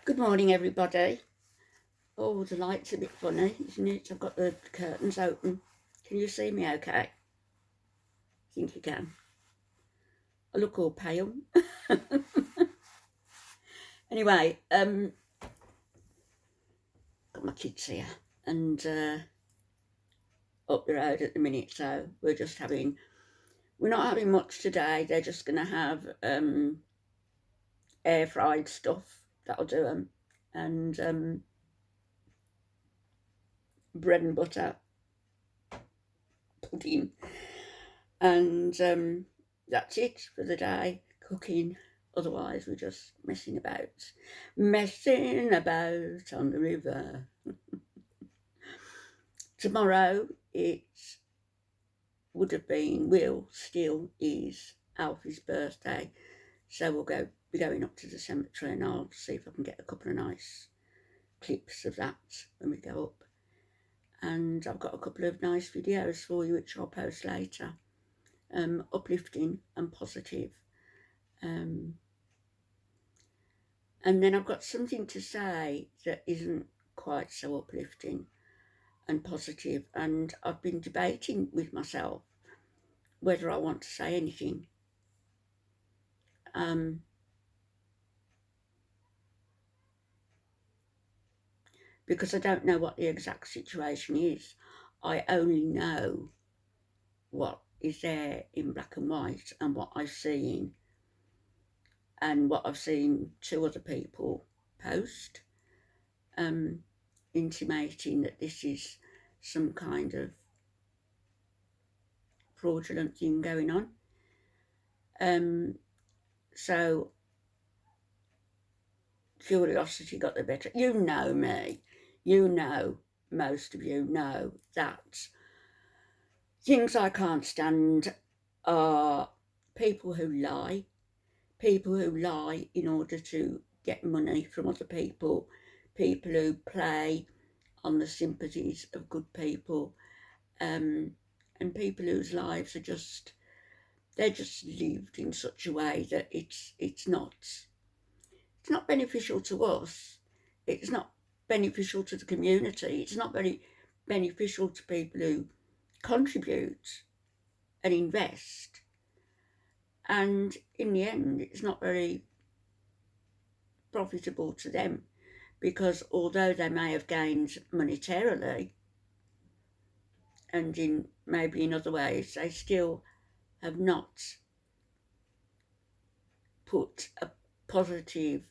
Good morning, everybody. Oh, the light's a bit funny, isn't it? I've got the curtains open. Can you see me okay? I think you can. I look all pale. Anyway, got my kids here and up the road at the minute, so we're not having much today. They're just going to have air fried stuff. That'll do them. And bread and butter pudding. And that's it for the day, cooking. Otherwise, we're just messing about on the river. Tomorrow, still is Alfie's birthday. So we'll be going up to the cemetery and I'll see if I can get a couple of nice clips of that when we go up. And I've got a couple of nice videos for you which I'll post later. Uplifting and positive. And then I've got something to say that isn't quite so uplifting and positive, and I've been debating with myself whether I want to say anything. Because I don't know what the exact situation is. I only know what is there in black and white and what I've seen and what I've seen two other people post, intimating that this is some kind of fraudulent thing going on. So curiosity got the better. You know me. You know, most of you know that things I can't stand are people who lie in order to get money from other people who play on the sympathies of good people, and people whose lives are they're just lived in such a way that it's not beneficial to us. It's not beneficial to the community. It's not very beneficial to people who contribute and invest. And in the end, it's not very profitable to them, because although they may have gained monetarily and maybe in other ways, they still have not put a positive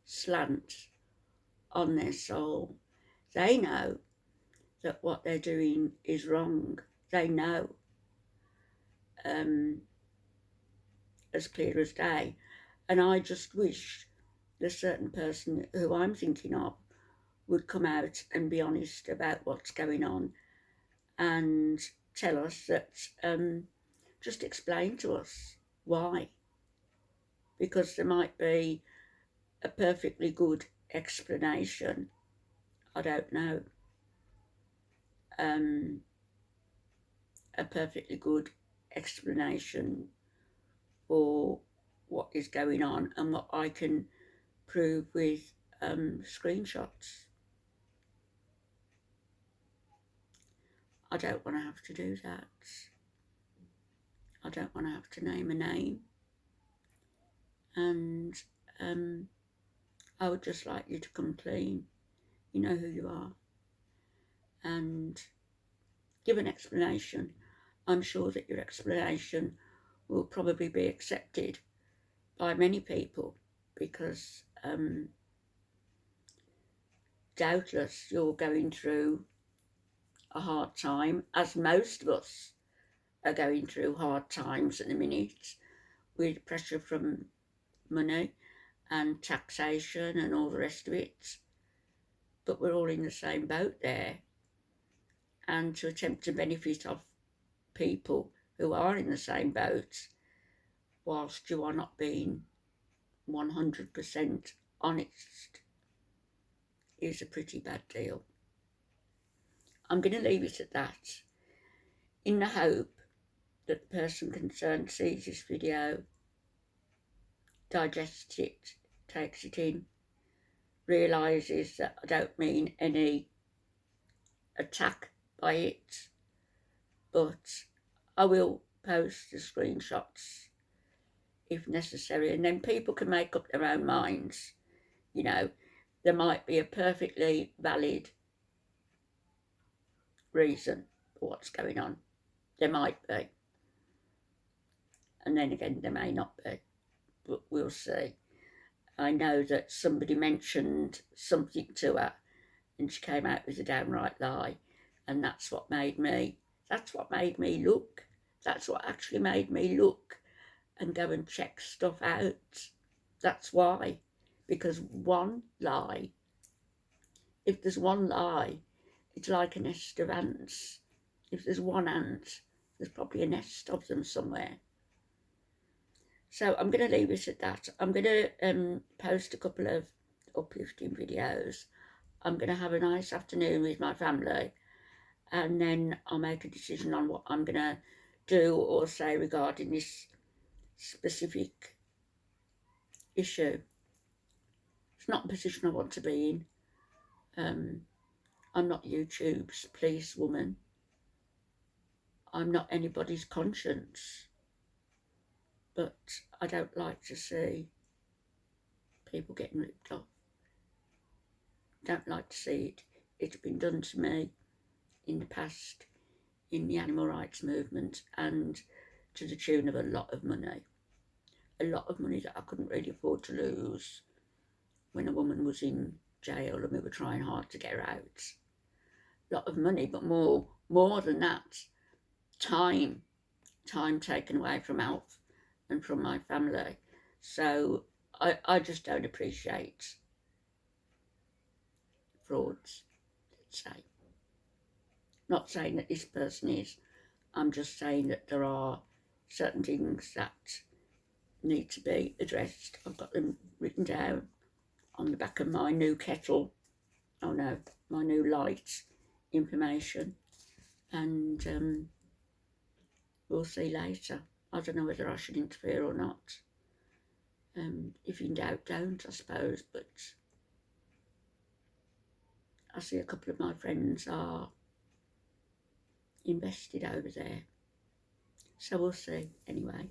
slant on their soul. They know that what they're doing is wrong. They know, as clear as day. And I just wish the certain person who I'm thinking of would come out and be honest about what's going on and tell us that, just explain to us why. Because there might be a perfectly good explanation. I don't know. A perfectly good explanation for what is going on and what I can prove with screenshots. I don't want to have to do that. I don't want to have to name a name. And I would just like you to come clean. You know who you are. And give an explanation. I'm sure that your explanation will probably be accepted by many people, because doubtless you're going through a hard time, as most of us are going through hard times at the minute, with pressure from money and taxation and all the rest of it. But we're all in the same boat there. And to attempt to benefit off people who are in the same boat, whilst you are not being 100% honest, is a pretty bad deal. I'm going to leave it at that, in the hope that the person concerned sees this video, digests it, takes it in, realises that I don't mean any attack by it, but I will post the screenshots if necessary, and then people can make up their own minds. You know, there might be a perfectly valid reason for what's going on. There might be. And then again, there may not be. But we'll see. I know that somebody mentioned something to her and she came out with a downright lie. And that's what made me look. That's what actually made me look and go and check stuff out. That's why. Because one lie, if there's one lie, it's like a nest of ants. If there's one ant, there's probably a nest of them somewhere. So I'm going to leave it at that. I'm going to post a couple of uplifting videos. I'm going to have a nice afternoon with my family, and then I'll make a decision on what I'm going to do or say regarding this specific issue. It's not a position I want to be in. I'm not YouTube's policewoman. I'm not anybody's conscience. But I don't like to see people getting ripped off. Don't like to see it. It's been done to me in the past in the animal rights movement, and to the tune of a lot of money. A lot of money that I couldn't really afford to lose when a woman was in jail and we were trying hard to get her out. A lot of money, but more than that, time taken away from Alf and from my family. So I just don't appreciate frauds, let's say. Not saying that this person is, I'm just saying that there are certain things that need to be addressed. I've got them written down on the back of my new kettle, my new light information, and we'll see later. I don't know whether I should interfere or not. If in doubt, don't, I suppose, but I see a couple of my friends are invested over there. So we'll see anyway.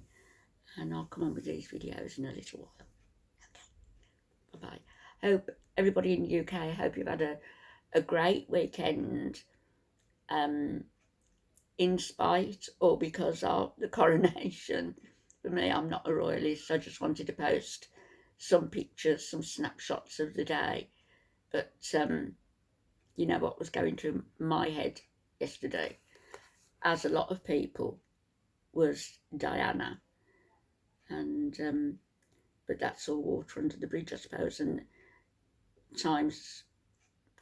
And I'll come on with these videos in a little while. Okay. Bye-bye. Hope everybody in the UK, I hope you've had a great weekend. In spite or because of the coronation. For me, I'm not a royalist. I just wanted to post some pictures, some snapshots of the day. But you know what was going through my head yesterday, as a lot of people, was Diana. And but that's all water under the bridge, I suppose. And times,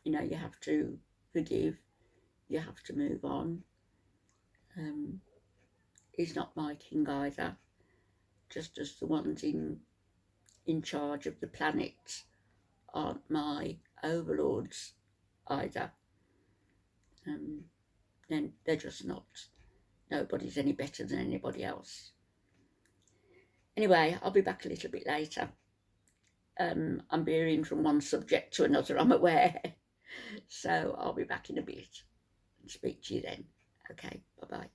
you know, you have to forgive, you have to move on. He's not my king either, just as the ones in charge of the planet aren't my overlords either. Then they're just not. Nobody's any better than anybody else. Anyway, I'll be back a little bit later. I'm veering from one subject to another, I'm aware. So I'll be back in a bit and speak to you then. Okay, bye-bye.